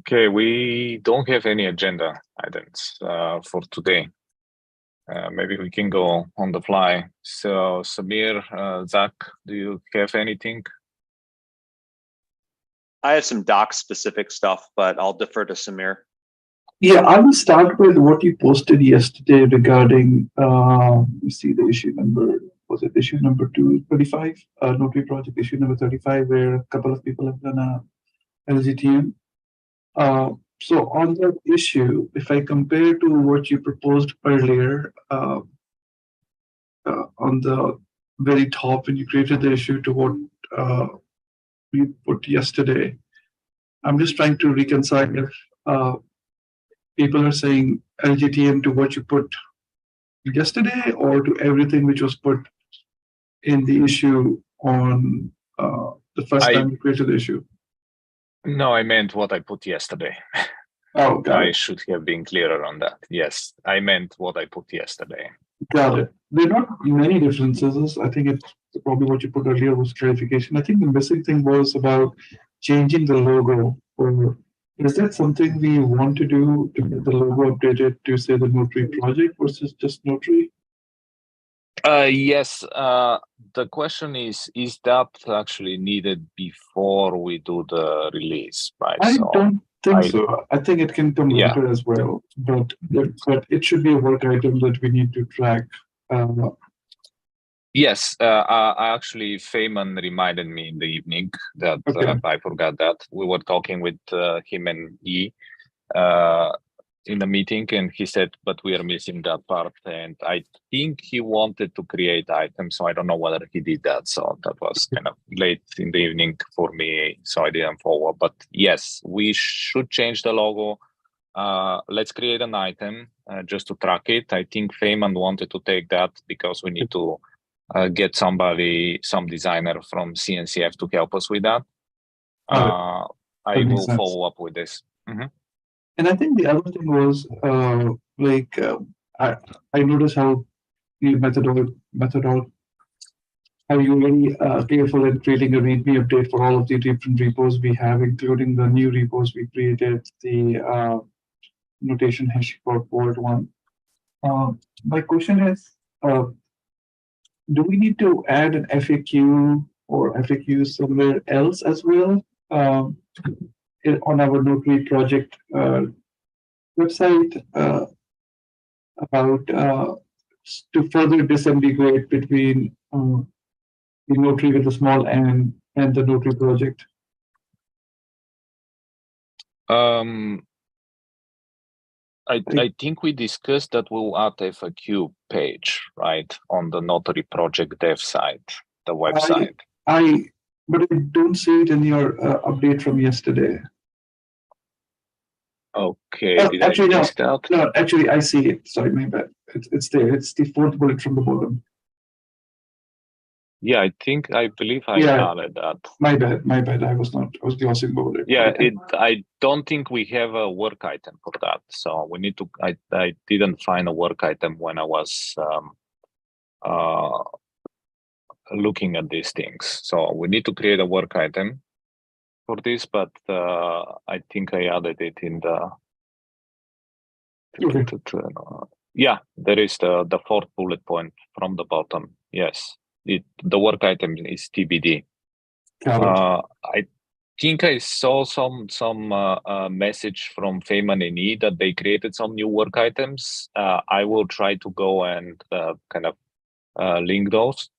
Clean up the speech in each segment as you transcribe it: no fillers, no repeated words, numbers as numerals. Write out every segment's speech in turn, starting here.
Okay, we don't have any agenda items for today. Maybe we can go on the fly. So, Samir, Zach, do you have anything? I have some doc-specific stuff, but I'll defer to Samir. Yeah, I will start with what you posted yesterday regarding, you see the issue number, was it issue number 235? Notary project issue number 35, where a couple of people have done a LGTM. So on that issue, if I compare to what you proposed earlier, on the very top when you created the issue to what you put yesterday, I'm just trying to reconcile if people are saying LGTM to what you put yesterday or to everything which was put in the issue on the first time you created the issue. No, I meant what I put yesterday. Oh, got I it. should have been clearer on that. Yes, I meant what I put yesterday. Got it. There are not many differences. I think it's probably what you put earlier was clarification. I think the missing thing was about changing the logo. Or is that something we want to do to get the logo updated to say the Notary project versus just Notary? Yes. The question is that actually needed before we do the release, right? I don't think so. I think it can come later as well, but it should be a work item that we need to track. Yes, I actually, Feynman reminded me in the evening that I forgot that. We were talking with him and Yi in the meeting, and he said, but we are missing that part. And I think he wanted to create items, so I don't know whether he did that. So that was kind of late in the evening for me, so I didn't forward. But yes, we should change the logo. Let's create an item just to track it. I think Feynman wanted to take that because we need to get some designer from CNCF to help us with that. I will follow up with this. Mm-hmm. And I think the other thing was I noticed how you how you're very careful in creating a README update for all of the different repos we have, including the new repos we created, the notation hash for port one. My question is, do we need to add an FAQ or FAQ somewhere else as well on our Notary project website about to further disambiguate between the Notary with a small n and the Notary project? I think we discussed that we'll add FAQ page, right, on the Notary project dev site, the website. But I don't see it in your update from yesterday. Okay, did I miss that? No, actually, I see it. Sorry, my bad. It's there. It's the fourth bullet from the bottom. Yeah, I believe I added that. My bad. I was glossing over it. Yeah, I don't think we have a work item for that. So we need to, I didn't find a work item when I was looking at these things. So we need to create a work item for this, but I think I added it in the. Yeah, there is the fourth bullet point from the bottom. Yes, the work item is TBD. I think I saw some message from Feynman and E that they created some new work items. I will try to go and kind of link those.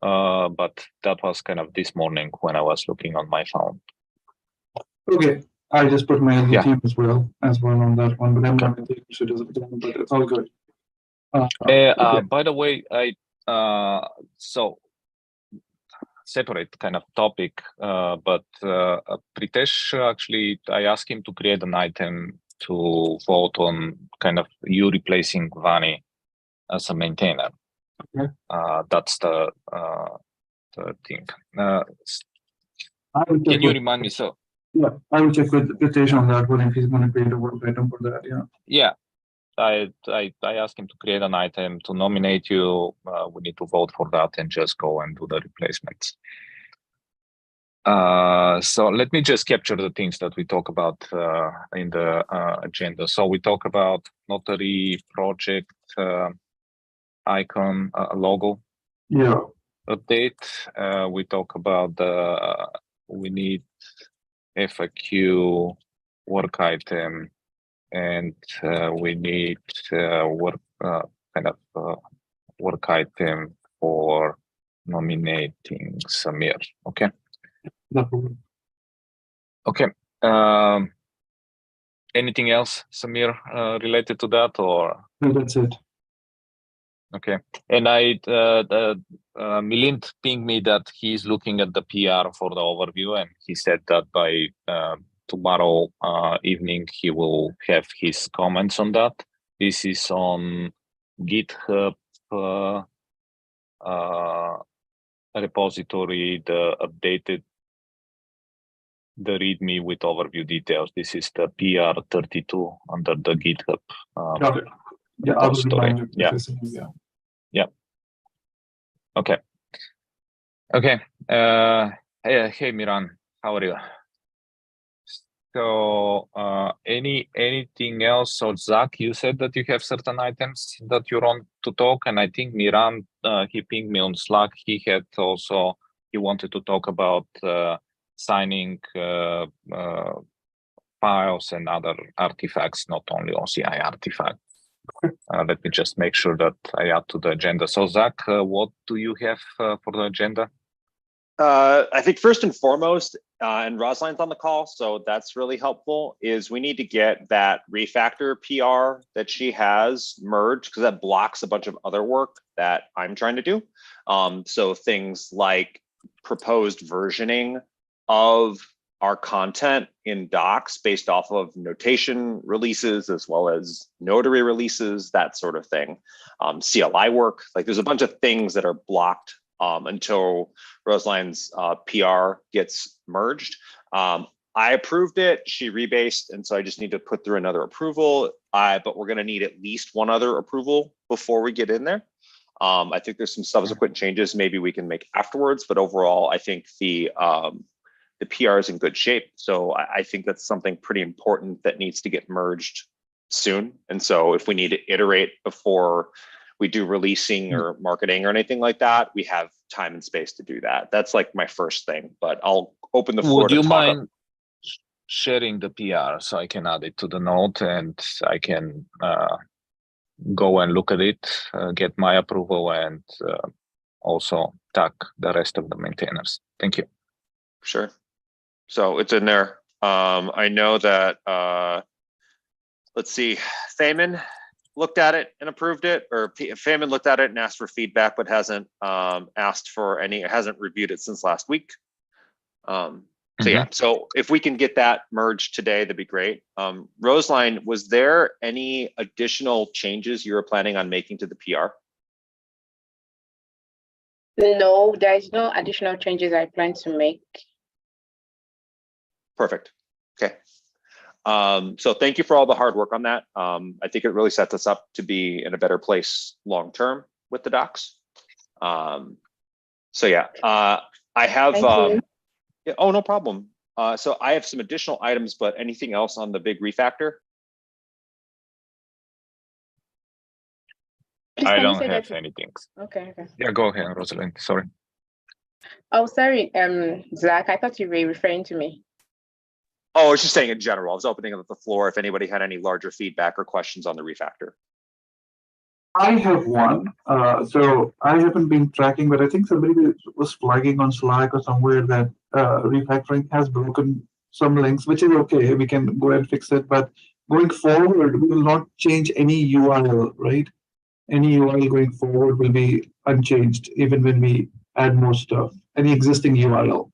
But that was kind of this morning when I was looking on my phone. Okay, I just put my LGTM as well on that one, but I'm not going to so but it's all good. By the way, so separate kind of topic, but Pritesh, actually, I asked him to create an item to vote on kind of you replacing Vani as a maintainer. Okay. That's the thing. Can you remind me? So yeah, I will check with Pritesh on that one if he's going to create a work item for that. Yeah. I asked him to create an item to nominate you. We need to vote for that and just go and do the replacements. So let me just capture the things that we talk about in the agenda. So we talk about Notary project icon logo Yeah, update. We talk about we need FAQ work item, and we need work work item for nominating Samir. Okay. no problem. Okay. Anything else, Samir, related to that, or? No, that's it. Okay. And Milind pinged me that he's looking at the PR for the overview, and he said that by tomorrow evening he will have his comments on that. This is on GitHub repository, the updated, the README with overview details. This is the PR 32 under the GitHub Got it. Yeah, I will repository. remind you. Yeah. Yeah. Okay. Okay. Hey, Miran, how are you? So, anything else? So, Zach, you said that you have certain items that you want to talk, and I think Miran, he pinged me on Slack. He wanted to talk about signing files and other artifacts, not only OCI artifacts. Let me just make sure that I add to the agenda. So, Zach, what do you have for the agenda? I think first and foremost, and Rosaline's on the call, so that's really helpful, is we need to get that refactor PR that she has merged, because that blocks a bunch of other work that I'm trying to do. So things like proposed versioning of our content in docs based off of notation releases, as well as notary releases, that sort of thing. CLI work, like there's a bunch of things that are blocked until Rosaline's PR gets merged. I approved it, she rebased, and so I just need to put through another approval. But we're gonna need at least one other approval before we get in there. I think there's some subsequent changes maybe we can make afterwards, but overall, I think the PR is in good shape. So I think that's something pretty important that needs to get merged soon. And so if we need to iterate before we do releasing or marketing or anything like that, we have time and space to do that. That's like my first thing, but I'll open the floor. Would you mind sharing the PR so I can add it to the note and I can go and look at it, get my approval, and also tag the rest of the maintainers? Thank you. Sure. So it's in there. I know that, let's see, Thaman looked at it and approved it, or Thaman looked at it and asked for feedback, but hasn't asked for any, hasn't reviewed it since last week. So yeah, so if we can get that merged today, that'd be great. Roseline, was there any additional changes you were planning on making to the PR? No, there's no additional changes I plan to make. Perfect. Okay. So thank you for all the hard work on that. I think it really sets us up to be in a better place long-term with the docs. So yeah, I have, yeah, oh, no problem. So I have some additional items, but anything else on the big refactor? I don't have anything. Okay. Yeah, go ahead, Rosalind. Sorry. Oh, sorry, Zach, I thought you were referring to me. Oh, I was just saying in general. I was opening up the floor if anybody had any larger feedback or questions on the refactor. I have one. So I haven't been tracking, but I think somebody was flagging on Slack or somewhere that refactoring has broken some links, which is okay. We can go and fix it. But going forward, we will not change any URL, right? Any URL going forward will be unchanged, even when we add more stuff. Any existing URL.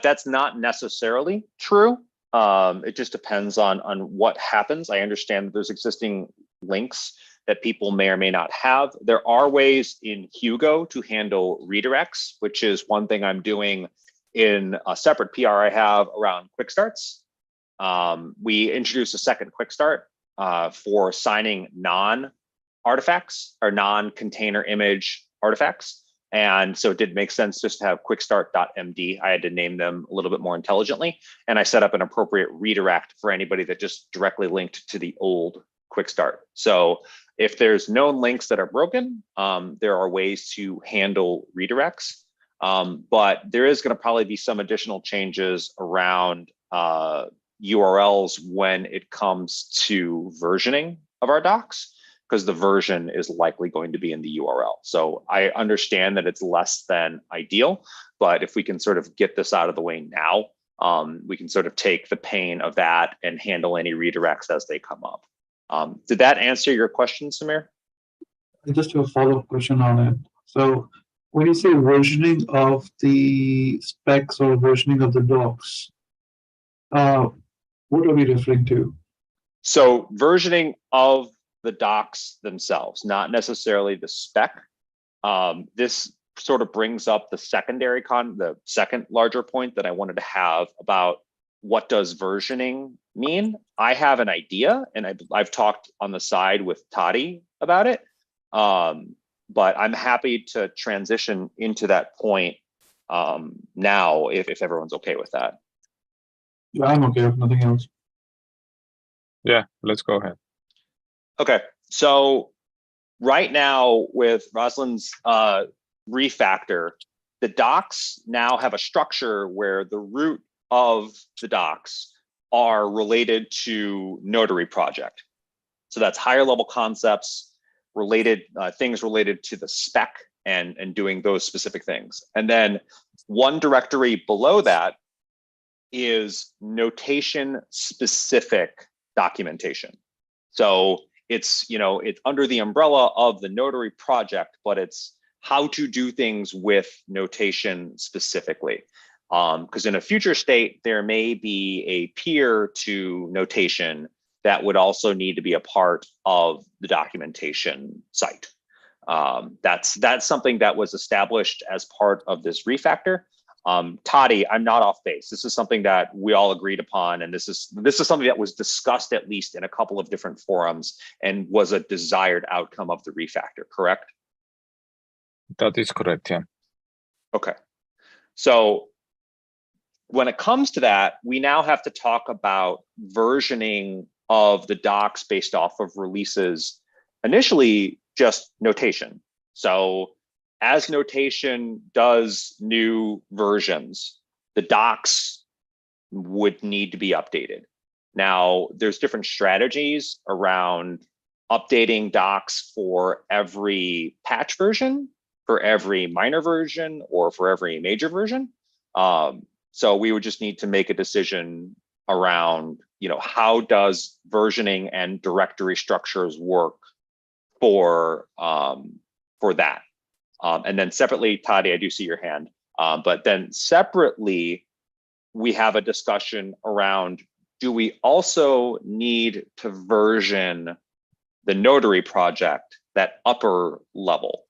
That's not necessarily true. It just depends on what happens. I understand that there's existing links that people may or may not have. There are ways in Hugo to handle redirects, which is one thing I'm doing in a separate PR I have around quick starts. We introduced a second quick start for signing non-artifacts or non-container image artifacts. And so it did make sense just to have quickstart.md. I had to name them a little bit more intelligently. And I set up an appropriate redirect for anybody that just directly linked to the old quickstart. So if there's known links that are broken, there are ways to handle redirects. But there is going to probably be some additional changes around URLs when it comes to versioning of our docs, because the version is likely going to be in the URL. So I understand that it's less than ideal, but if we can sort of get this out of the way now, we can sort of take the pain of that and handle any redirects as they come up. Did that answer your question, Samir? Just a follow-up question on it. So when you say versioning of the specs or versioning of the docs, what are we referring to? So versioning of the docs themselves, not necessarily the spec. This sort of brings up the the second larger point that I wanted to have about what does versioning mean. I have an idea, and I've talked on the side with Toddy about it, but I'm happy to transition into that point now if everyone's okay with that. Yeah, I'm okay with nothing else. Yeah, let's go ahead. Okay, so right now with Rosalind's refactor, the docs now have a structure where the root of the docs are related to Notary project. So that's higher level concepts, related things related to the spec and doing those specific things. And then one directory below that is notation specific documentation. So it's, it's under the umbrella of the Notary project, but it's how to do things with notation specifically. Because in a future state, there may be a peer to notation that would also need to be a part of the documentation site. That's something that was established as part of this refactor. Toddy, I'm not off base. This is something that we all agreed upon, and this is something that was discussed at least in a couple of different forums and was a desired outcome of the refactor, correct? That is correct, yeah. Okay. So when it comes to that, we now have to talk about versioning of the docs based off of releases, initially just notation. So as notation does new versions, the docs would need to be updated. Now, there's different strategies around updating docs for every patch version, for every minor version, or for every major version. So we would just need to make a decision around, how does versioning and directory structures work for that. And then separately, Toddy, I do see your hand, but then separately, we have a discussion around, do we also need to version the Notary project, that upper level?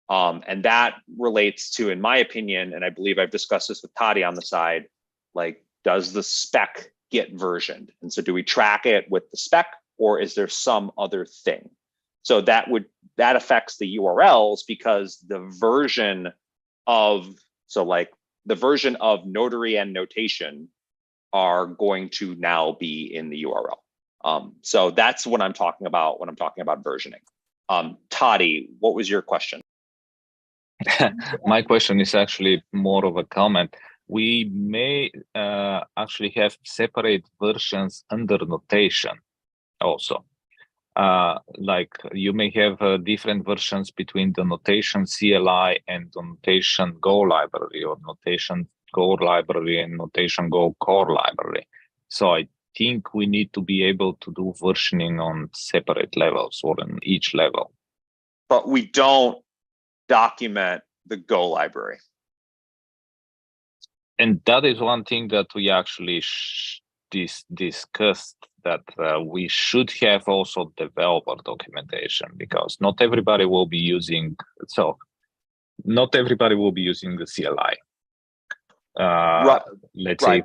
And that relates to, in my opinion, and I believe I've discussed this with Toddy on the side, like, does the spec get versioned? And so do we track it with the spec, or is there some other thing? So that affects the URLs, because the version of, the version of Notary and notation are going to now be in the URL. So that's what I'm talking about when I'm talking about versioning. Toddy, what was your question? My question is actually more of a comment. We may actually have separate versions under notation also. Like you may have different versions between the notation CLI and the notation Go library, or notation Go library and notation Go core library. So I think we need to be able to do versioning on separate levels or in each level. But we don't document the Go library. And that is one thing that we actually discussed, that we should have also developer documentation, because not everybody will be using, not everybody will be using the CLI. Let's say.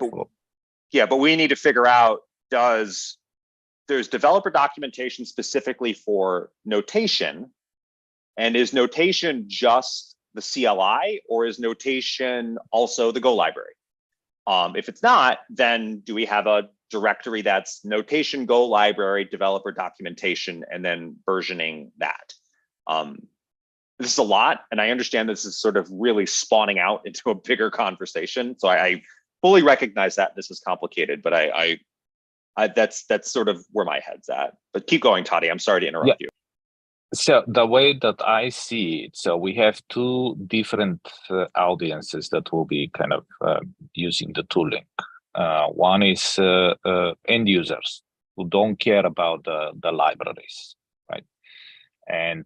But we need to figure out, there's developer documentation specifically for notation, and is notation just the CLI, or is notation also the Go library? If it's not, then do we have a directory that's notation Go library, developer documentation, and then versioning that? This is a lot, and I understand this is sort of really spawning out into a bigger conversation. So I fully recognize that this is complicated, but that's sort of where my head's at. But keep going, Toddy. I'm sorry to interrupt you. So the way that I see it, so we have two different audiences that will be kind of using the tooling. One is end users who don't care about the libraries, right? And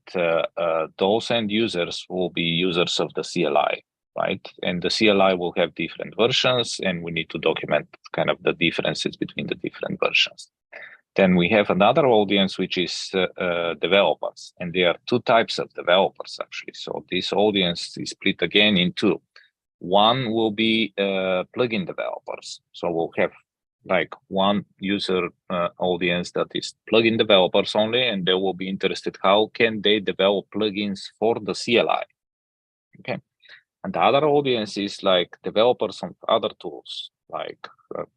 those end users will be users of the CLI, right? And the CLI will have different versions, and we need to document kind of the differences between the different versions. Then we have another audience, which is developers, and there are two types of developers actually. So this audience is split again in two. One will be plugin developers. So we'll have like one user audience that is plugin developers only, and they will be interested how can they develop plugins for the CLI. Okay, and the other audience is like developers of other tools, like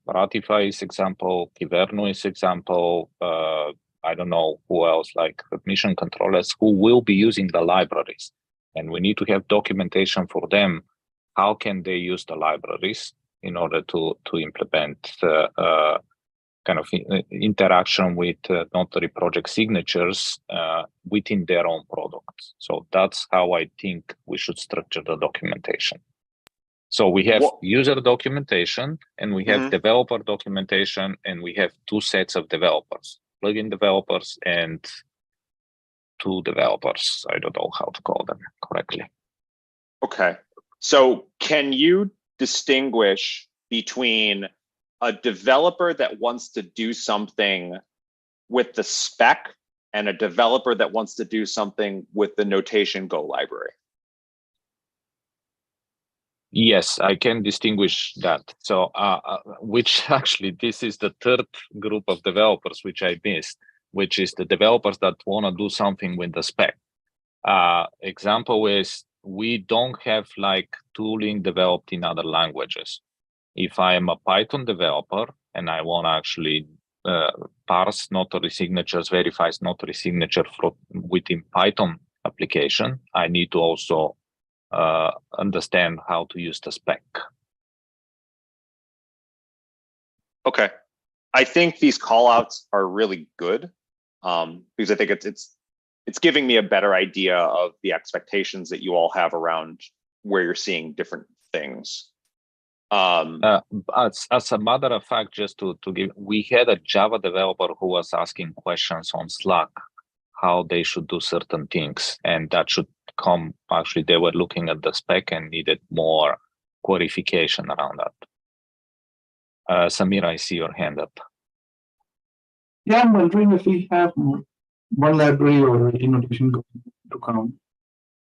Ratify is example, Kiverno is example. I don't know who else, like admission controllers who will be using the libraries, and we need to have documentation for them. How can they use the libraries in order to implement kind of interaction with Notary project signatures within their own products? So that's how I think we should structure the documentation. So we have user documentation and we have developer documentation, and we have two sets of developers, plugin developers and tool developers. I don't know how to call them correctly. Okay. So can you distinguish between a developer that wants to do something with the spec and a developer that wants to do something with the notation Go library? Yes, I can distinguish that. So, which actually, this is the third group of developers which I missed, which is the developers that want to do something with the spec. Example is we don't have like tooling developed in other languages. If I am a Python developer and I want to actually parse notary signatures, verifies notary signature within Python application, I need to also understand how to use the spec. Okay. I think these callouts are really good because I think it's giving me a better idea of the expectations that you all have around where you're seeing different things. As a matter of fact, just to give, we had a Java developer who was asking questions on Slack, how they should do certain things, and that should come, actually, they were looking at the spec and needed more clarification around that. Samir, I see your hand up. Yeah, I'm wondering if we have one library or a notation to count.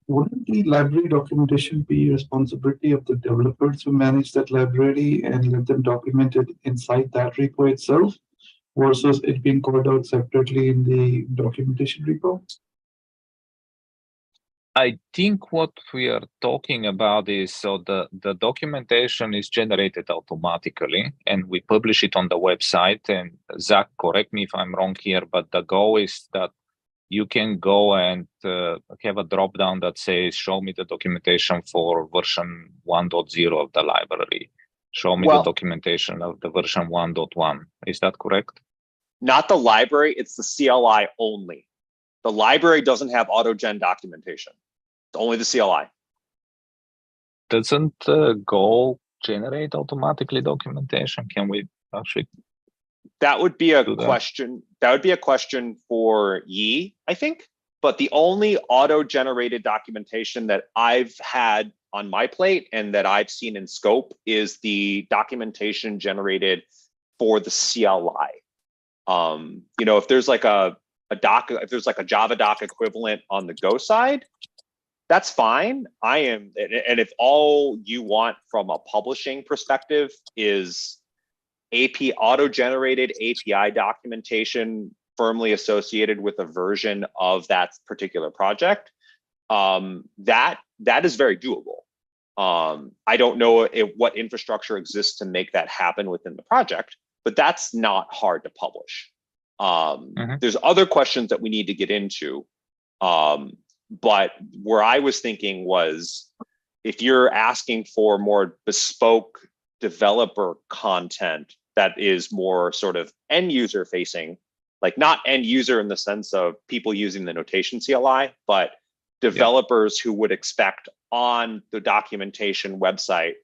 Wouldn't the library documentation be responsibility of the developers who manage that library and let them document it inside that repo itself, versus it being called out separately in the documentation repo? I think what we are talking about is, so the documentation is generated automatically and we publish it on the website. And Zach, correct me if I'm wrong here, but the goal is that you can go and have a drop down that says, show me the documentation for version 1.0 of the library. Show me the documentation of the version 1.1. Is that correct? Not the library, it's the CLI only. The library doesn't have auto-gen documentation. It's only the CLI. Doesn't Go generate automatically documentation? Can we actually? That would be a question. That would be a question for Yi, I think. But the only auto-generated documentation that I've had on my plate and that I've seen in scope is the documentation generated for the CLI. You know, if there's like a doc, if there's like a Java doc equivalent on the Go side, that's fine. And if all you want from a publishing perspective is auto-generated API documentation firmly associated with a version of that particular project, that that is very doable. I don't know what infrastructure exists to make that happen within the project, but that's not hard to publish. There's other questions that we need to get into. But where I was thinking was, if you're asking for more bespoke developer content that is more sort of end user facing, like not end user in the sense of people using the notation CLI, but developers who would expect on the documentation website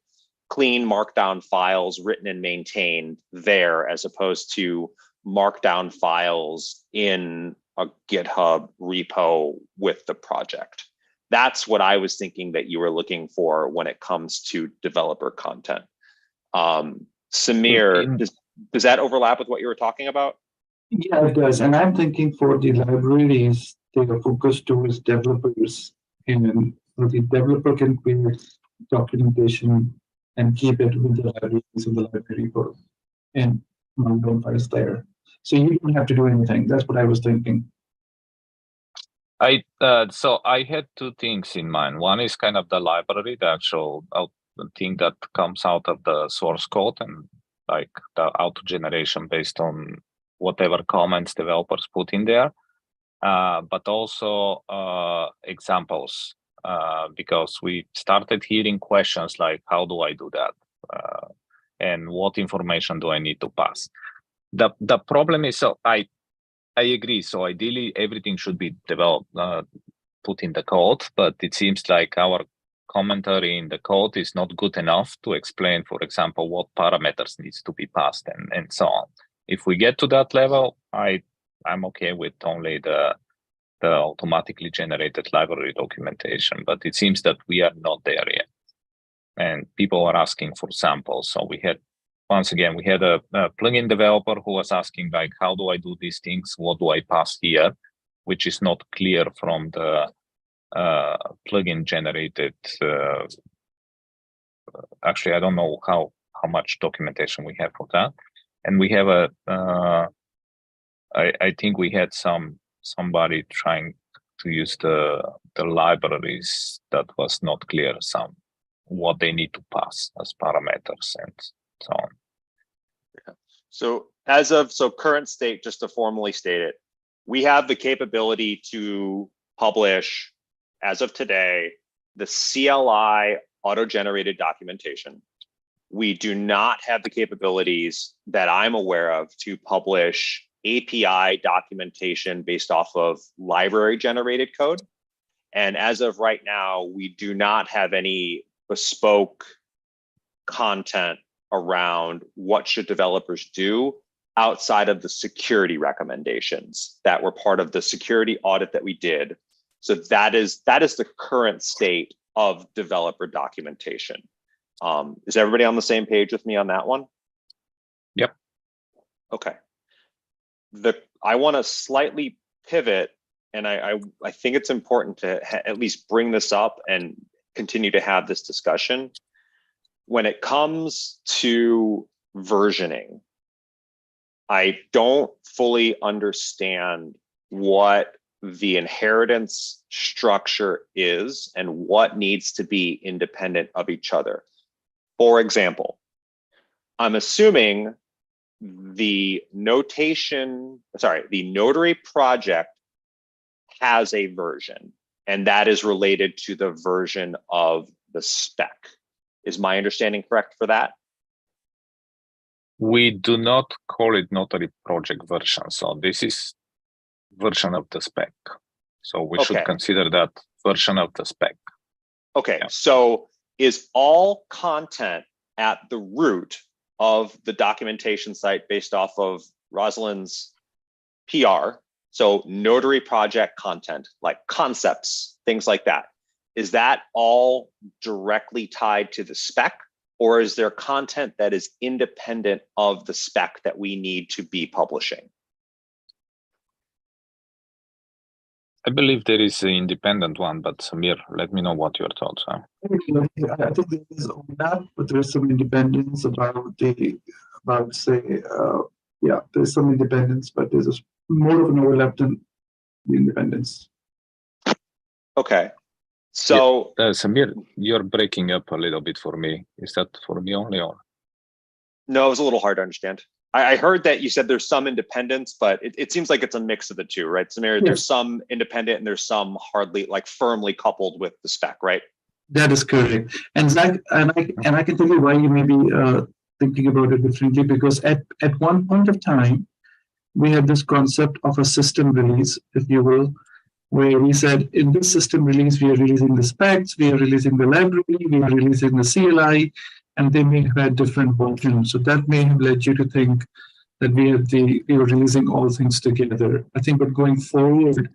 clean markdown files written and maintained there, as opposed to markdown files in a GitHub repo with the project. That's what I was thinking that you were looking for when it comes to developer content. Samir, does that overlap with what you were talking about? Yeah, it does. And I'm thinking for the libraries, they are focused towards developers. And the developer can create documentation and keep it with the libraries in the library repo and markdown files there. So you don't have to do anything. That's what I was thinking. So I had two things in mind. One is kind of the library, the actual thing that comes out of the source code, and like the auto generation based on whatever comments developers put in there, but also examples, because we started hearing questions like, how do I do that? And what information do I need to pass? The problem is, so I agree. So ideally, everything should be developed, put in the code, but it seems like our commentary in the code is not good enough to explain, for example, what parameters needs to be passed and so on. If we get to that level, I'm okay with only the automatically generated library documentation, but it seems that we are not there yet. And people are asking for samples. So we had, once again, we had a plugin developer who was asking, like, how do I do these things? What do I pass here? Which is not clear from the plugin generated. Actually, I don't know how much documentation we have for that. And we have I think we had somebody trying to use the libraries that was not clear what they need to pass as parameters and so on. Yeah. So current state, just to formally state it, we have the capability to publish, as of today, the CLI auto-generated documentation. We do not have the capabilities that I'm aware of to publish API documentation based off of library generated code. And as of right now, we do not have any bespoke content around what should developers do outside of the security recommendations that were part of the security audit that we did. So that is the current state of developer documentation. Is everybody on the same page with me on that one? Yep. Okay. I want to slightly pivot, and I think it's important to at least bring this up and continue to have this discussion. When it comes to versioning, I don't fully understand what the inheritance structure is and what needs to be independent of each other. For example, I'm assuming the Notary project has a version, and that is related to the version of the spec. Is my understanding correct for that? We do not call it Notary project version. So this is version of the spec. So we should consider that version of the spec. Okay, so is all content at the root of the documentation site based off of Rosalind's PR, so Notary project content, like concepts, things like that, is that all directly tied to the spec, or is there content that is independent of the spec that we need to be publishing? I believe there is an independent one, but Samir, let me know what your thoughts are. I think there is overlap, but there's some independence there's some independence, but there's more of an overlap than the independence. Okay. So Samir, you're breaking up a little bit for me. Is that for me only or? no, it was a little hard to understand. I heard that you said there's some independence, but it seems like it's a mix of the two, right? Samir, there's some independent and there's some hardly like firmly coupled with the spec, right? That is correct. And Zach, and I can tell you why you may be thinking about it differently, because at one point of time, we had this concept of a system release, if you will, where we said in this system release, we are releasing the specs, we are releasing the library, we are releasing the CLI, and they may have had different versions. So that may have led you to think that we were releasing all things together. I think, but going forward,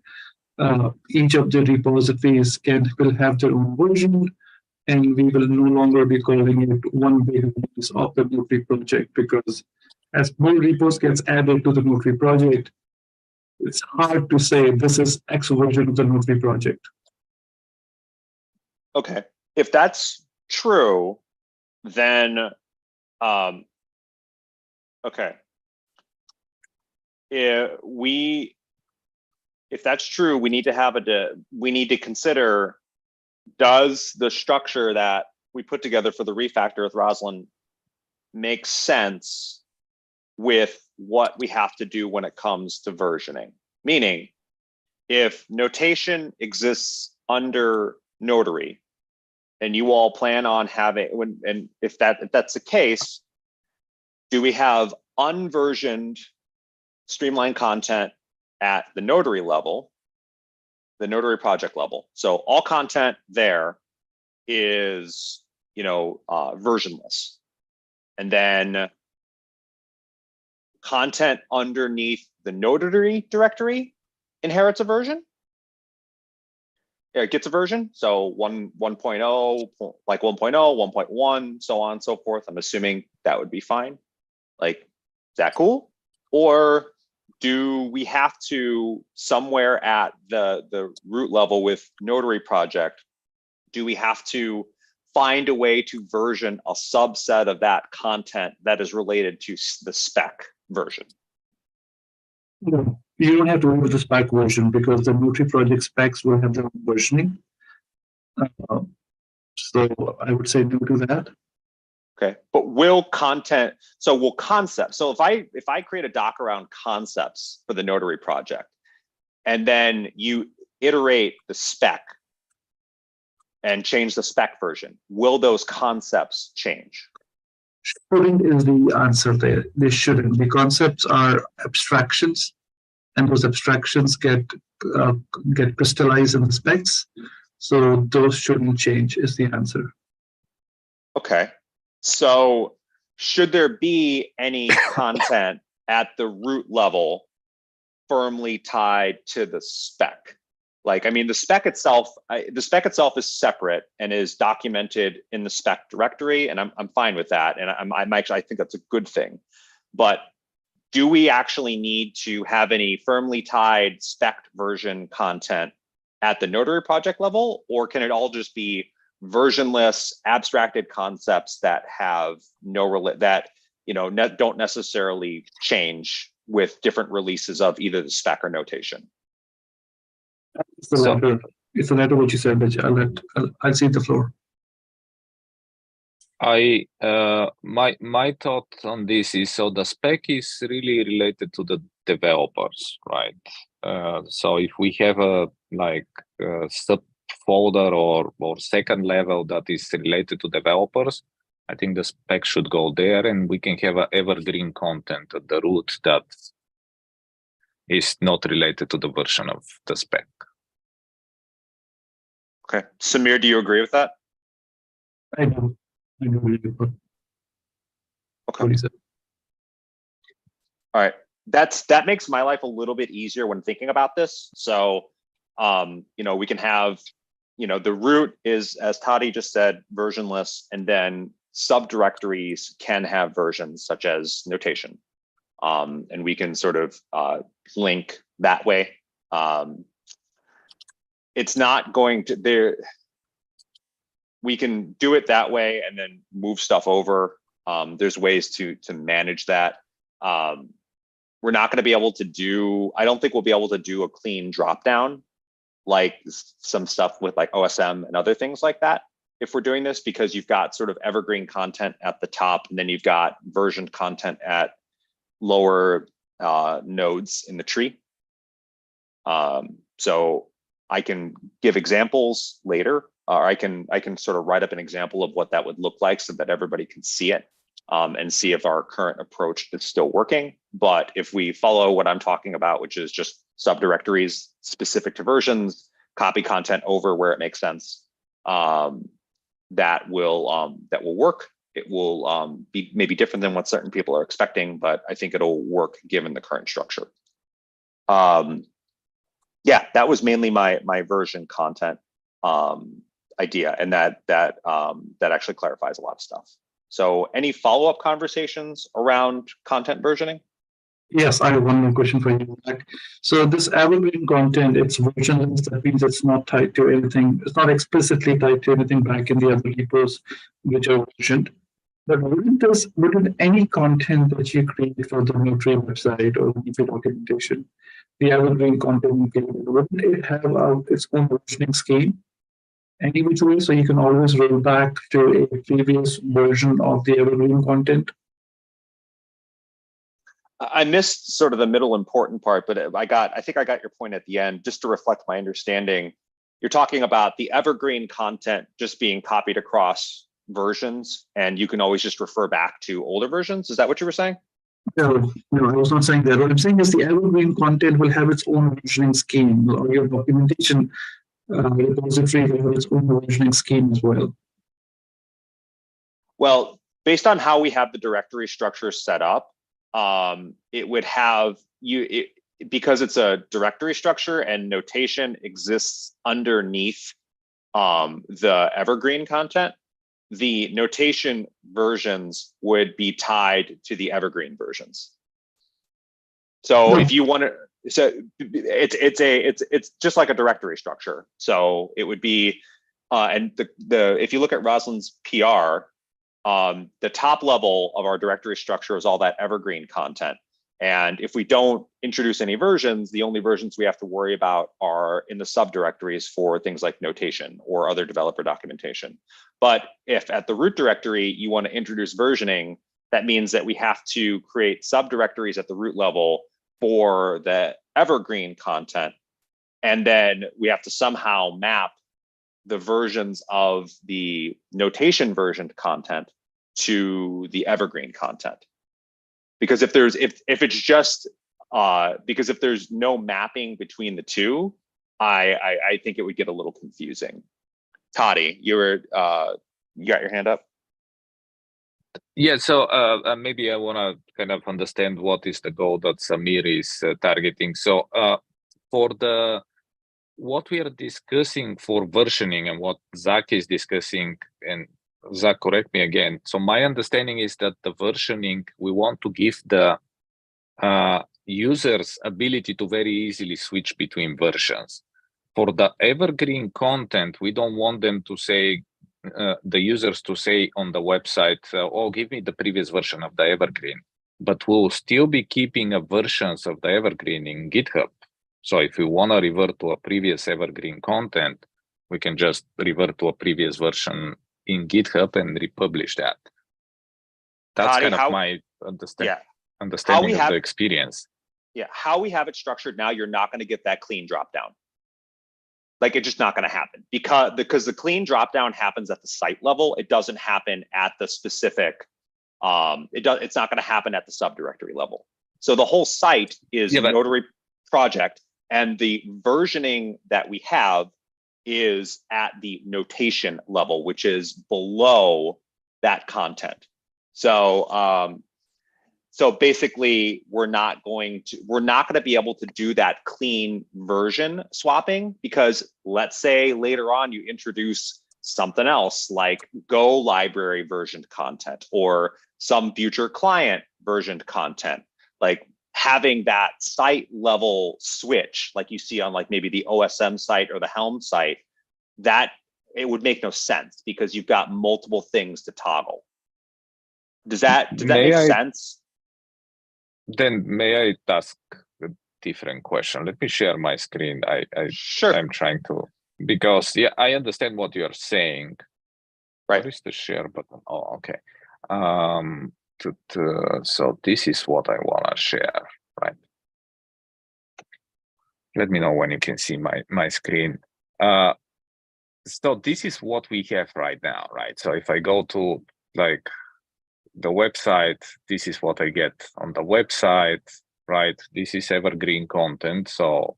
each of the repositories will have their own version, and we will no longer be calling it one big release of the Notary project, because as more repos gets added to the Notary project, it's hard to say this is X version of the Notary project. Okay, if that's true, then okay. If that's true, we need to consider, does the structure that we put together for the refactor with Rosalind make sense with what we have to do when it comes to versioning? Meaning, if notation exists under Notary, and you all plan on having, and if that's the case, do we have unversioned streamlined content at the Notary level, the Notary project level? So all content there is, versionless, and then content underneath the Notary directory inherits a version. It gets a version. So 1.0, like 1.0, 1.1, so on and so forth. I'm assuming that would be fine. Like, is that cool? Or do we have to, somewhere at the root level with Notary project, do we have to find a way to version a subset of that content that is related to the spec version? No, you don't have to worry with the spec version, because the Notary project specs will have their own versioning. So I would say no to that. Okay, but will content, so will concepts, so if I create a doc around concepts for the Notary project, and then you iterate the spec and change the spec version, will those concepts change? Shouldn't is the answer there. They shouldn't. The concepts are abstractions, and those abstractions get crystallized in the specs. So those shouldn't change is the answer. Okay, so should there be any content at the root level firmly tied to the spec? Like, I mean, the spec itself is separate and is documented in the spec directory, and I'm fine with that, and I think that's a good thing. But do we actually need to have any firmly tied spec version content at the Notary project level, or can it all just be versionless, abstracted concepts that have don't necessarily change with different releases of either the spec or notation? It's the latter what you said, but I'll cede the floor. My thought on this is, so the spec is really related to the developers, right? So if we have a subfolder or second level that is related to developers, I think the spec should go there, and we can have a evergreen content at the root that is not related to the version of the spec. Okay, Samir, do you agree with that? I do. Okay. All right, that makes my life a little bit easier when thinking about this. So, we can have, the root is, as Toddy just said, versionless, and then subdirectories can have versions such as notation, and we can sort of link that way. It's not going to there. We can do it that way and then move stuff over. There's ways to manage that. We're not going to be able to do, I don't think we'll be able to do a clean drop down like some stuff with like OSM and other things like that if we're doing this, because you've got sort of evergreen content at the top, and then you've got versioned content at lower nodes in the tree. So I can give examples later, or I can sort of write up an example of what that would look like so that everybody can see it, and see if our current approach is still working. But if we follow what I'm talking about, which is just subdirectories specific to versions, copy content over where it makes sense, that will work. It will be maybe different than what certain people are expecting, but I think it'll work given the current structure. Yeah, that was mainly my version content idea, and that actually clarifies a lot of stuff. So any follow-up conversations around content versioning? Yes, I have one more question for you, Zach. So this evergreen content, it's versionless. That means it's not tied to anything. It's not explicitly tied to anything back in the other repos which are versioned. But wouldn't any content that you create for the Notary website or the documentation, the evergreen content you create, wouldn't it have its own versioning scheme? Any which way, so you can always roll back to a previous version of the evergreen content? I missed sort of the middle important part, but I think I got your point at the end. Just to reflect my understanding, you're talking about the evergreen content just being copied across versions, and you can always just refer back to older versions. Is that what you were saying? No, I was not saying that. What I'm saying is the evergreen content will have its own versioning scheme, or your documentation repository will have its own versioning scheme as well. Well, based on how we have the directory structure set up, it would have because it's a directory structure and notation exists underneath the evergreen content. The notation versions would be tied to the evergreen versions. So if you want to, so it's just like a directory structure. So it would be, and if you look at Rosalind's PR, the top level of our directory structure is all that evergreen content. And if we don't introduce any versions, the only versions we have to worry about are in the subdirectories for things like notation or other developer documentation. But if at the root directory, you want to introduce versioning, that means that we have to create subdirectories at the root level for the evergreen content. And then we have to somehow map the versions of the notation versioned content to the evergreen content. Because if it's just because if there's no mapping between the two, I think it would get a little confusing. Toddy, you got your hand up? Yeah, so maybe I want to kind of understand what is the goal that Samir is targeting. So for what we are discussing for versioning and what Zach is discussing, and Zach, correct me again. So my understanding is that the versioning, we want to give the users ability to very easily switch between versions. For the evergreen content, we don't want them to say, the users to say on the website, oh, give me the previous version of the evergreen. But we'll still be keeping versions of the evergreen in GitHub. So if we want to revert to a previous evergreen content, we can just revert to a previous version in GitHub and republish that. That's Toddy, kind of my understanding of the experience. Yeah, how we have it structured now, you're not going to get that clean dropdown. Like, it's just not going to happen because the clean dropdown happens at the site level. It doesn't happen at the specific. It's not going to happen at the subdirectory level. So the whole site is Notary project, and the versioning that we have is at the notation level, which is below that content. So so basically, we're not going to be able to do that clean version swapping, because let's say later on you introduce something else like Go library versioned content or some future client versioned content, like having that site level switch like you see on like maybe the OSM site or the Helm site, that it would make no sense because you've got multiple things to toggle. Does that make sense? Then may I ask different question. Let me share my screen. Sure. I'm trying to, because yeah, I understand what you're saying. Right. What is the share button? Oh, okay. So this is what I want to share, right? Let me know when you can see my screen. So this is what we have right now, right? So if I go to like the website, this is what I get on the website, right? This is evergreen content. So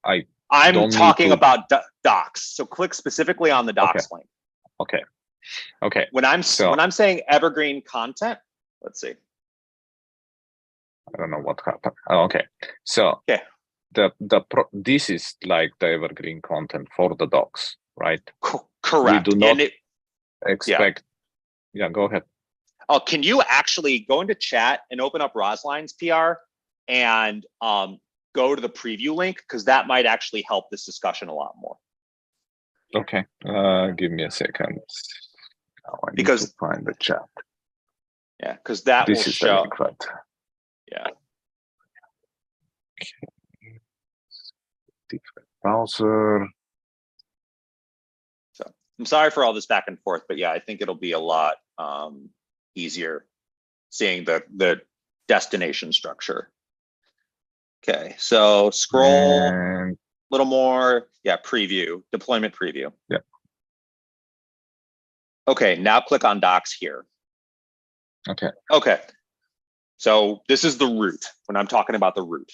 I'm talking about docs. So click specifically on the docs link. Okay. When I'm saying evergreen content, let's see. I don't know what happened. Oh, okay. So this is like the evergreen content for the docs, right? Correct. We do not expect. Yeah, go ahead. Oh, can you actually go into chat and open up Rosaline's PR and go to the preview link? Because that might actually help this discussion a lot more. Okay. Give me a second. Now I need to find the chat. Yeah, because that will show. The link, right? Yeah. Okay. Different browser. So I'm sorry for all this back and forth, but yeah, I think it'll be a lot easier seeing the destination structure. Okay, so scroll a little more. Yeah, preview, deployment preview. Yeah. Okay, now click on docs here. Okay. Okay. So this is the root when I'm talking about the root.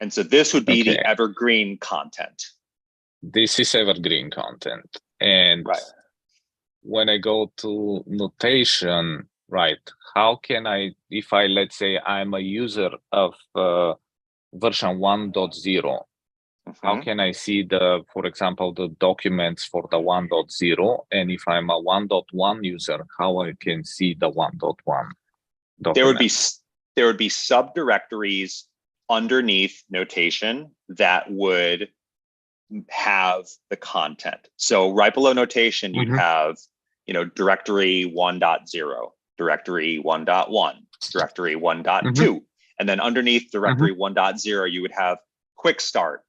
And so this would be the evergreen content. This is evergreen content. And when I go to notation, right, how can I, if I, let's say I'm a user of version 1.0, how can I see for example, the documents for the 1.0? And if I'm a 1.1 user, how I can see the 1.1 documents? There would be subdirectories underneath notation that would have the content. So right below notation, you'd have, directory 1.0, directory 1.1, directory 1.2, and then underneath directory 1.0, you would have quick start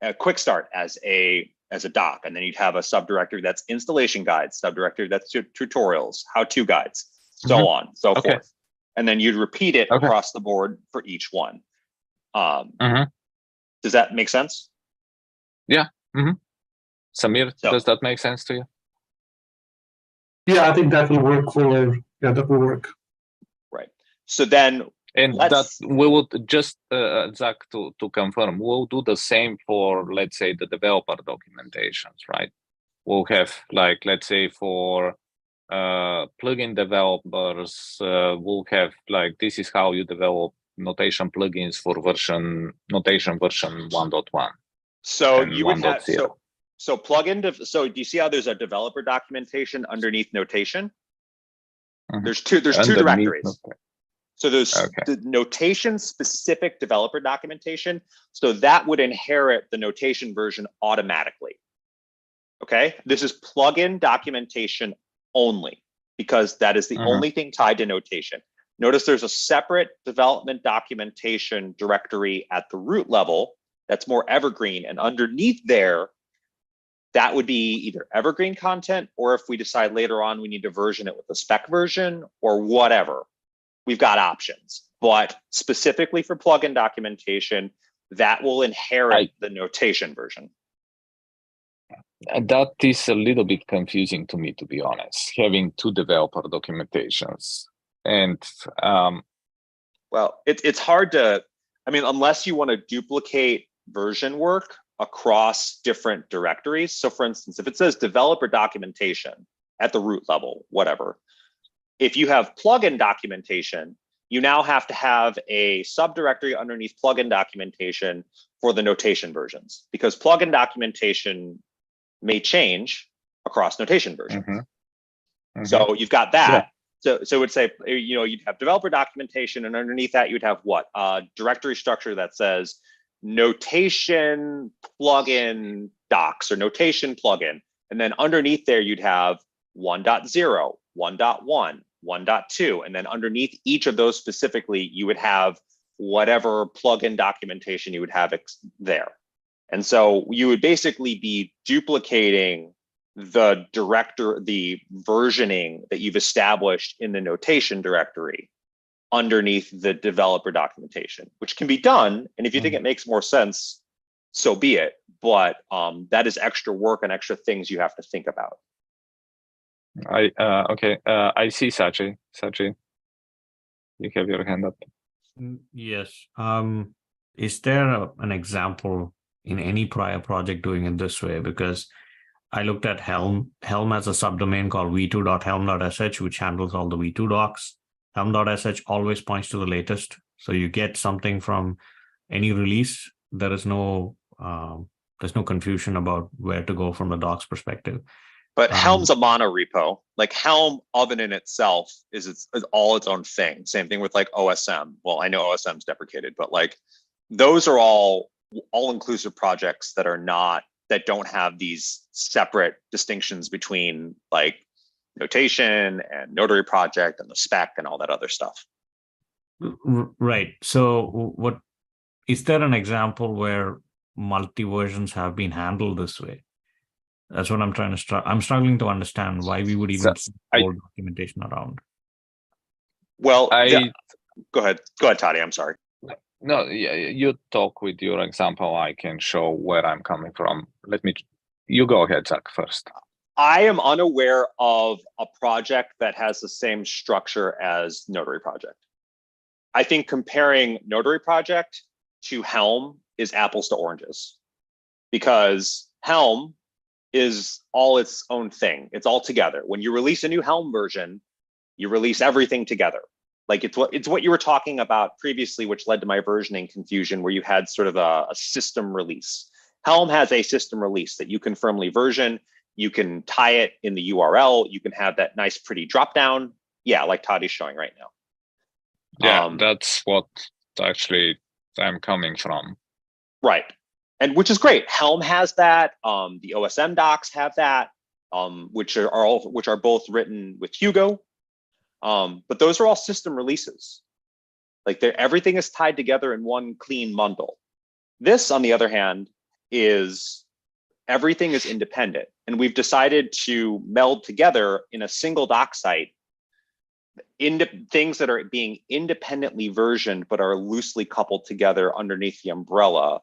as a doc, and then you'd have a subdirectory that's installation guides, subdirectory that's tutorials, how-to guides, so on, so forth, and then you'd repeat it across the board for each one. Does that make sense? Yeah. Samir, does that make sense to you? Yeah, I think that will work that will work. Right. So then, and that we would just, Zach, to confirm, we'll do the same for, let's say, the developer documentations, right? We'll have, like, let's say for plugin developers, we'll have, like, this is how you develop notation plugins for notation version 1.1. So you would have, so plugin, so do you see how there's a developer documentation underneath notation? There's two directories. So there's the notation specific developer documentation. So that would inherit the notation version automatically. Okay, this is plugin documentation only, because that is the only thing tied to notation. Notice there's a separate development documentation directory at the root level that's more evergreen, and underneath there, that would be either evergreen content, or if we decide later on we need to version it with a spec version or whatever, we've got options. But specifically for plugin documentation, that will inherit the notation version. That is a little bit confusing to me, to be honest, having two developer documentations. And well, it's hard to, I mean, unless you want to duplicate version work across different directories. So for instance, if it says developer documentation at the root level, whatever, if you have plugin documentation, you now have to have a subdirectory underneath plugin documentation for the notation versions, because plugin documentation may change across notation versions. So you've got that. So it would say, you'd have developer documentation, and underneath that you'd have what? A directory structure that says notation plugin docs or notation plugin. And then underneath there, you'd have 1.0, 1.1, 1.2. And then underneath each of those specifically, you would have whatever plugin documentation you would have there. And so you would basically be duplicating the versioning that you've established in the notation directory underneath the developer documentation, which can be done. And if you think it makes more sense, so be it. But that is extra work and extra things you have to think about. Okay. I see Sachi. Sachi, you have your hand up. Yes. Is there an example in any prior project doing it this way? Because I looked at Helm. Helm has a subdomain called v2.helm.sh, which handles all the v2 docs. Helm.sh always points to the latest. So you get something from any release. There's no confusion about where to go from the docs perspective. But Helm's a mono repo. Like Helm oven in itself is all its own thing. Same thing with like OSM. Well, I know OSM's deprecated, but like those are all inclusive projects that don't have these separate distinctions between like notation and notary project and the spec and all that other stuff. Right. So what is there an example where multi versions have been handled this way? That's what I'm trying to I'm struggling to understand why we would even hold documentation around. Well, go ahead, Toddy. I'm sorry. No, yeah, you talk with your example. I can show where I'm coming from. You go ahead, Zach, first. I am unaware of a project that has the same structure as Notary Project. I think comparing Notary Project to Helm is apples to oranges, because Helm is all its own thing. It's all together. When you release a new Helm version, you release everything together. Like it's what you were talking about previously, which led to my versioning confusion, where you had sort of a system release. Helm has a system release that you can firmly version. You can tie it in the URL. You can have that nice, pretty dropdown. Yeah, like Toddy's showing right now. Yeah, that's what actually I'm coming from. Right. And which is great. Helm has that. The OSM docs have that, which are both written with Hugo. But those are all system releases. Like everything is tied together in one clean bundle. This, on the other hand, is everything is independent. And we've decided to meld together in a single doc site things that are being independently versioned, but are loosely coupled together underneath the umbrella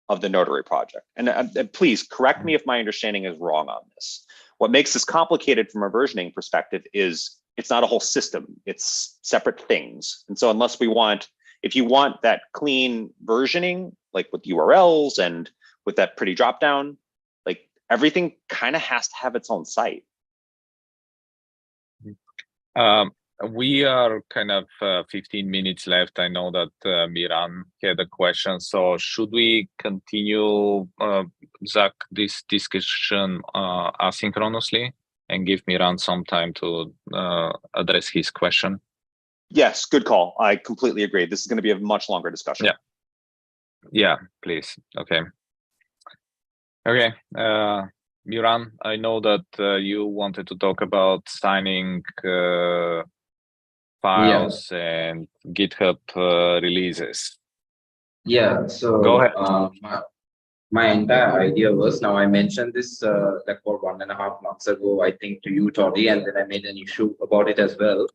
of the Notary Project. And please correct me if my understanding is wrong on this. What makes this complicated from a versioning perspective is it's not a whole system, it's separate things. And so if you want that clean versioning, like with URLs and with that pretty dropdown, like everything kind of has to have its own site. We are kind of 15 minutes left. I know that Miran had a question. So should we continue, Zach, this discussion asynchronously and give Miran some time to address his question? Yes, good call. I completely agree. This is going to be a much longer discussion. Yeah, please. Okay. Miran, I know that you wanted to talk about signing files and GitHub releases. Yeah, so go ahead. My entire idea was, now I mentioned this like about 1.5 months ago, I think, to you, Toddy, and then I made an issue about it as well.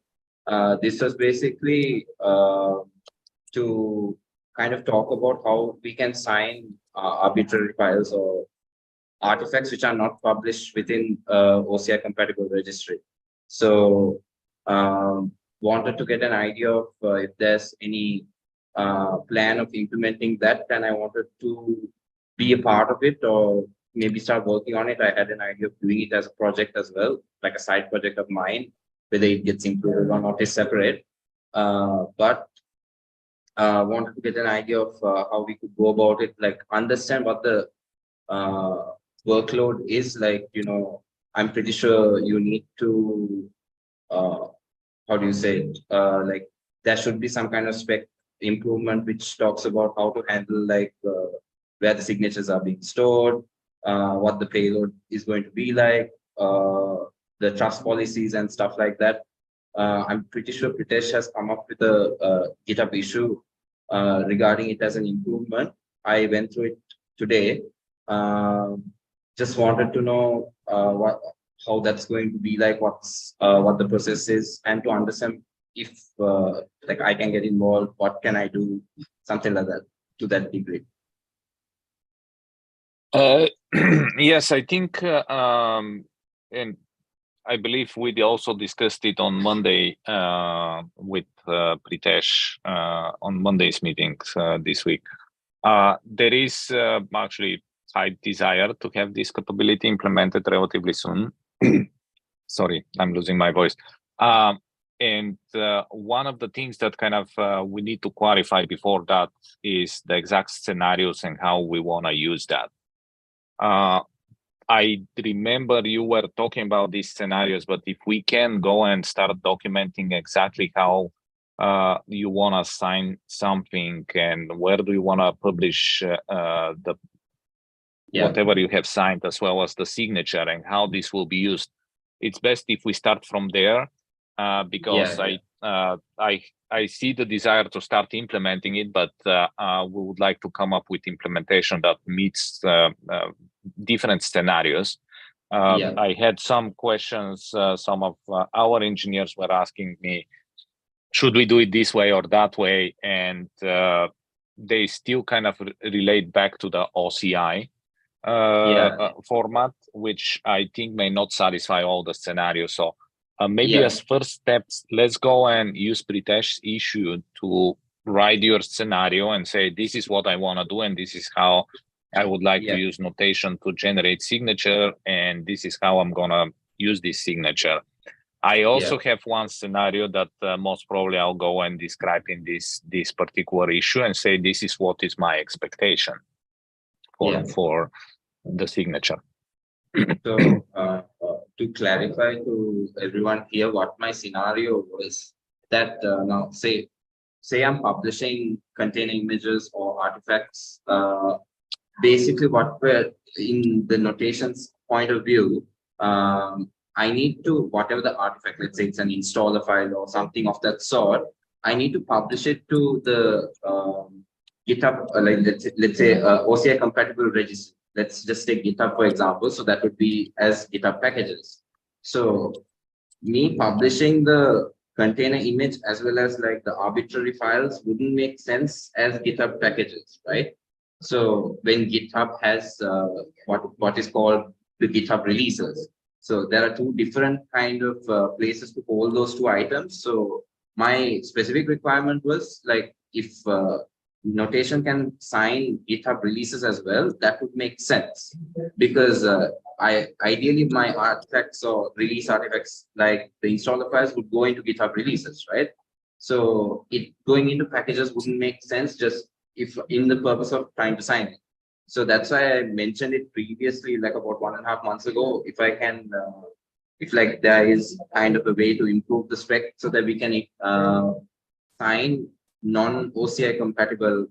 This was basically to kind of talk about how we can sign arbitrary files or artifacts which are not published within OCI compatible registry. So wanted to get an idea of if there's any plan of implementing that, and I wanted to be a part of it or maybe start working on it. I had an idea of doing it as a project as well, like a side project of mine, whether it gets included or not is separate. But wanted to get an idea of how we could go about it, like understand what the workload is like. I'm pretty sure you need to how do you say it? Like there should be some kind of spec improvement which talks about how to handle like where the signatures are being stored, what the payload is going to be like, the trust policies and stuff like that. I'm pretty sure Pritesh has come up with a GitHub issue regarding it as an improvement. I went through it today. Just wanted to know how that's going to be like, what the process is, and to understand if like I can get involved, what can I do, something like that, to that degree. Yes, I think, and I believe we also discussed it on Monday with Pritesh on Monday's meetings this week. There is actually high desire to have this capability implemented relatively soon. Sorry, I'm losing my voice. And one of the things that kind of we need to clarify before that is the exact scenarios and how we want to use that. I remember you were talking about these scenarios, but if we can go and start documenting exactly how you want to sign something and where do you want to publish whatever you have signed, as well as the signature and how this will be used, it's best if we start from there, because I see the desire to start implementing it, but we would like to come up with implementation that meets different scenarios. I had some questions. Some of our engineers were asking me, should we do it this way or that way? And they still kind of relate back to the OCI format, which I think may not satisfy all the scenarios. So maybe as first steps, let's go and use Pritesh's issue to write your scenario and say, this is what I want to do, and this is how I would like to use notation to generate signature, and this is how I'm going to use this signature. I also have one scenario that most probably I'll go and describe in this particular issue and say, this is what is my expectation for the signature. So to clarify to everyone here, what my scenario was, that now say I'm publishing container images or artifacts. Basically, what we're in the notations point of view, I need to, whatever the artifact, let's say it's an installer file or something of that sort, I need to publish it to the GitHub, like let's say OCI compatible registry. Let's just take GitHub, for example. So that would be as GitHub packages. So me publishing the container image as well as like the arbitrary files wouldn't make sense as GitHub packages, right? So when GitHub has what is called the GitHub releases. So there are two different kind of places to hold those two items. So my specific requirement was like, if notation can sign GitHub releases as well, that would make sense, because ideally my artifacts or release artifacts like the installer files would go into GitHub releases, right? So it going into packages wouldn't make sense just if in the purpose of trying to sign it. So that's why I mentioned it previously, like about 1.5 months ago. If I can, if like there is kind of a way to improve the spec so that we can sign non-OCI compatible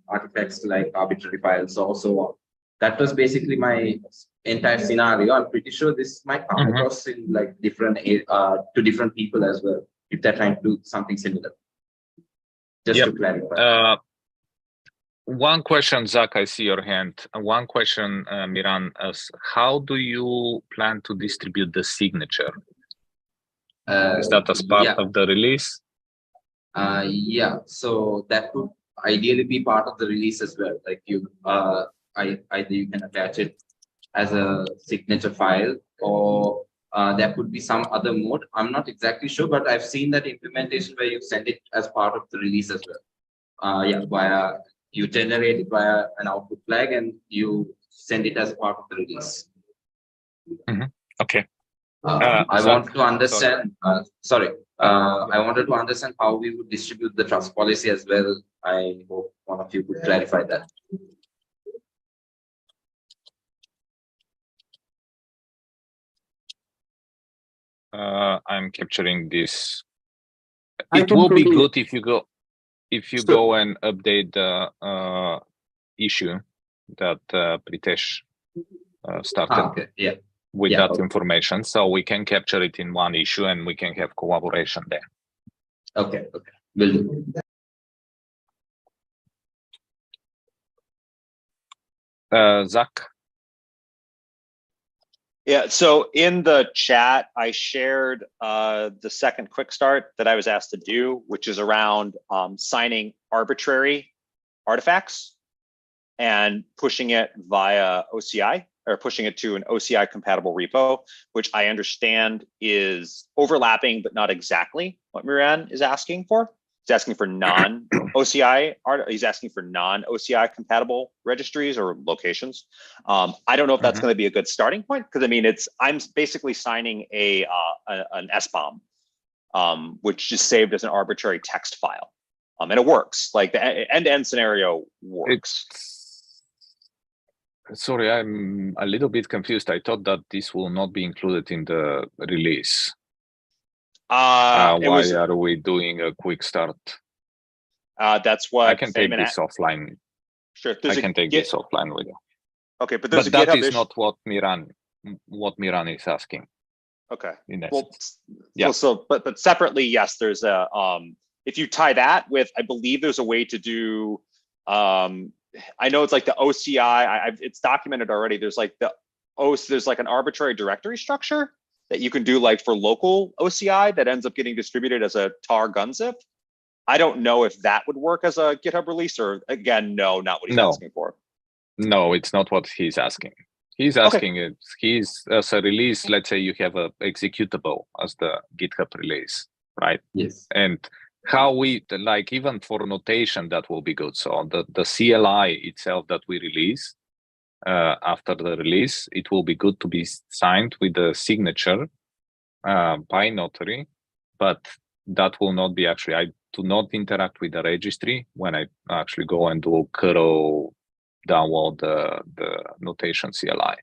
artifacts like arbitrary files or so on. That was basically my entire scenario. I'm pretty sure this might come across in like different to different people as well, if they're trying to do something similar. Just to clarify. One question, Zach, I see your hand. One question, Miran, is how do you plan to distribute the signature? Is that as part of the release? So that would ideally be part of the release as well. Like you, either you can attach it as a signature file, or there could be some other mode. I'm not exactly sure, but I've seen that implementation where you send it as part of the release as well. Via you generate it via an output flag and you send it as part of the release. Okay. I want to understand. I wanted to understand how we would distribute the trust policy as well. I hope one of you could clarify that. I'm capturing this. It will be good if you go and update the issue that Pritesh started with that information, so we can capture it in one issue and we can have collaboration there. Okay, will do. Zach. Yeah, so in the chat, I shared the second quick start that I was asked to do, which is around signing arbitrary artifacts and pushing it via OCI, or pushing it to an OCI compatible repo, which I understand is overlapping, but not exactly what Miran is asking for. He's asking for non-OCI art. He's asking for non-OCI compatible registries or locations. I don't know if that's going to be a good starting point, because I mean, I'm basically signing an SBOM, which is saved as an arbitrary text file, and it works. Like the end-to-end scenario works. Sorry, I'm a little bit confused. I thought that this will not be included in the release. Why are we doing a quick start? That's what I can take this offline. Sure, I can take this offline with you. Okay, but there's that GitHub is not what Miran is asking. Okay. In essence. But separately, yes, there's a if you tie that with, I believe there's a way to do I know it's like the OCI. It's documented already. There's like there's like an arbitrary directory structure that you can do like for local OCI that ends up getting distributed as a tar gunzip. I don't know if that would work as a GitHub release, or again, no, not what he's asking for. No, it's not what he's asking. He's asking he's as a release. Let's say you have a executable as the GitHub release, right? Yes. And how we like, even for notation, that will be good. So the CLI itself that we release after the release, it will be good to be signed with the signature by Notary, but that will not be actually, I do not interact with the registry when I actually go and do curl download the notation CLI.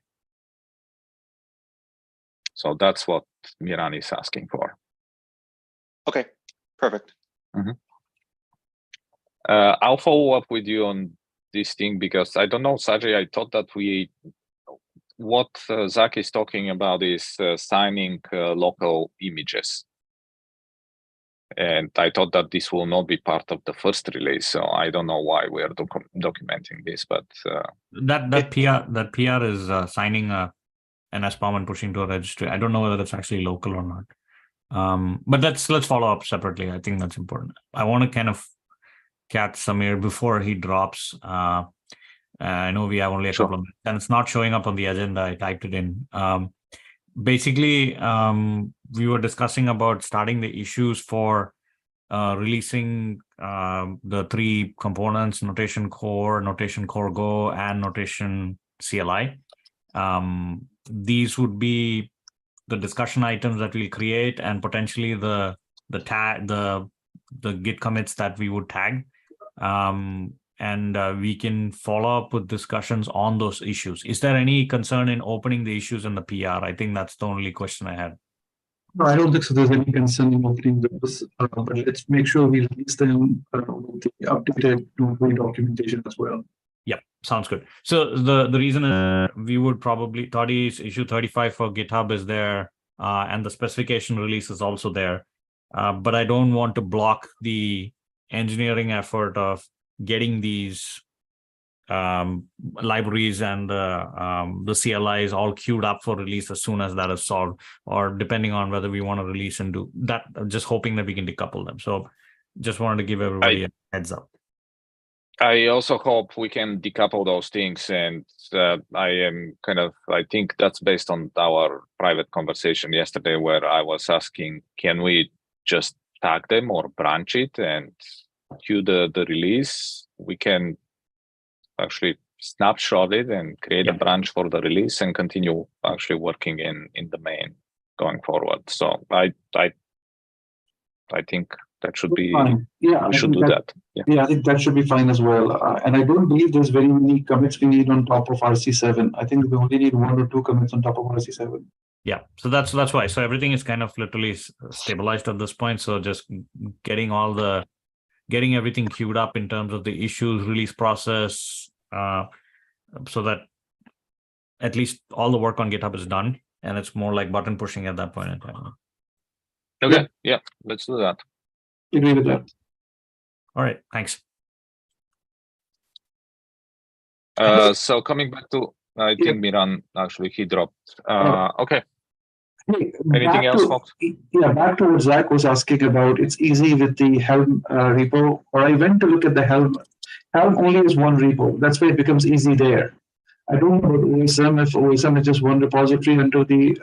So that's what Miran is asking for. Okay, perfect. I'll follow up with you on this thing, because I don't know, Sajay, I thought that what Zach is talking about is signing local images. And I thought that this will not be part of the first release. So I don't know why we are documenting this, but that PR is signing an SBOM and pushing to a registry. I don't know whether it's actually local or not. But let's follow up separately. I think that's important. I want to kind of catch Samir before he drops. I know we have only a couple of minutes, and it's not showing up on the agenda. I typed it in. Basically, we were discussing about starting the issues for releasing the three components: Notation Core Go, and Notation CLI. These would be the discussion items that we'll create, and potentially the Git commits that we would tag. And we can follow up with discussions on those issues. Is there any concern in opening the issues in the PR? I think that's the only question I had. No, I don't think so. There's any concern in opening those, but let's make sure we release them with the updated Notary documentation as well. Yep, sounds good. So the reason is we would probably issue 35 for GitHub is there, and the specification release is also there. But I don't want to block the engineering effort of getting these libraries and the CLIs all queued up for release as soon as that is solved, or depending on whether we want to release and do that, just hoping that we can decouple them. So just wanted to give everybody a heads up. I also hope we can decouple those things, and I think that's based on our private conversation yesterday, where I was asking, can we just tag them or branch it and queue the release? We can actually snapshot it and create a branch for the release and continue actually working in the main going forward. So I think that should be fine. Yeah, we should do that. Yeah, I think that should be fine as well. And I don't believe there's very many commits we need on top of RC7. I think we only need 1 or 2 commits on top of RC7. Yeah, so that's why. So everything is kind of literally stabilized at this point. So just getting everything queued up in terms of the issues, release process, so that at least all the work on GitHub is done, and it's more like button pushing at that point in time. Okay, yeah, let's do that. Agree with that. All right, thanks. So coming back to, I Yeah. think Miran actually he dropped. Okay. Hey, Anything back else, to- folks? Yeah, back to what Zach was asking about. It's easy with the Helm repo. Or I went to look at the Helm. Helm only is one repo. That's why it becomes easy there. I don't know about OSM if OSM is just one repository under the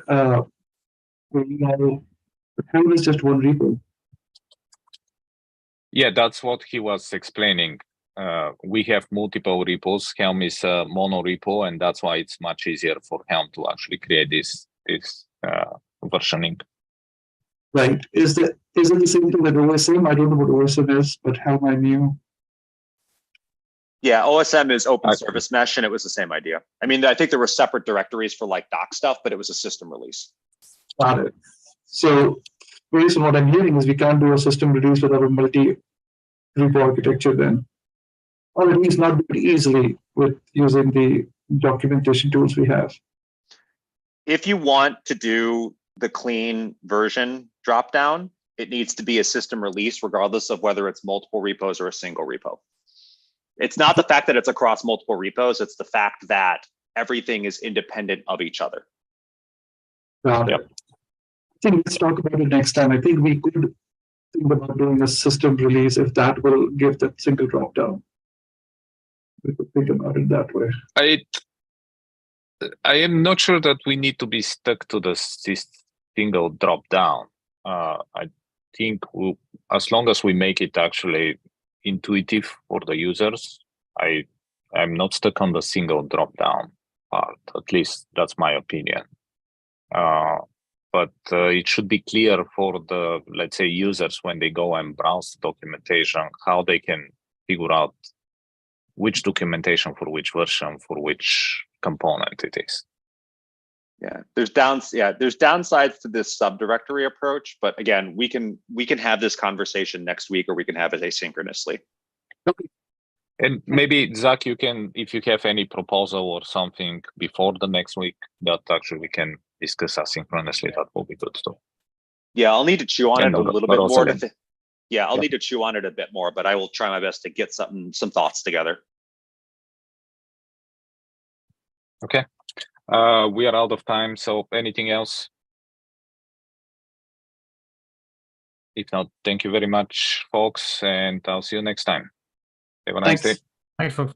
Helm is just one repo. Yeah, that's what he was explaining. We have multiple repos. Helm is a mono repo, and that's why it's much easier for Helm to actually create this versioning. Right. Is it the same thing with OSM? I don't know what OSM is, but Helm I knew. Yeah, OSM is open Okay. service mesh, and it was the same idea. I mean, I think there were separate directories for like doc stuff, but it was a system release. Got it. So based on what I'm hearing is we can't do a system release without a multi-repo architecture then. Or at least not do it easily with using the documentation tools we have. If you want to do the clean version dropdown, it needs to be a system release, regardless of whether it's multiple repos or a single repo. It's not the fact that it's across multiple repos, it's the fact that everything is independent of each other. Got it. I think let's talk about it next time. I think we could think about doing a system release if that will give that single drop down. We could think about it that way. I am not sure that we need to be stuck to the single drop down. I think as long as we make it actually intuitive for the users, I'm not stuck on the single drop down part. At least that's my opinion. But it should be clear for the, let's say, users when they go and browse the documentation, how they can figure out which documentation for which version for which component it is. Yeah, there's downsides to this subdirectory approach, but again, we can have this conversation next week, or we can have it asynchronously. And maybe Zach, you can, if you have any proposal or something before the next week that actually we can discuss asynchronously, that will be good too. Yeah, I'll need to chew on it a little bit more. I'll Yeah. need to chew on it a bit more, but I will try my best to get some thoughts together. Okay. We are out of time, so anything else? If not, thank you very much, folks, and I'll see you next time. Have a nice day. Thanks, folks.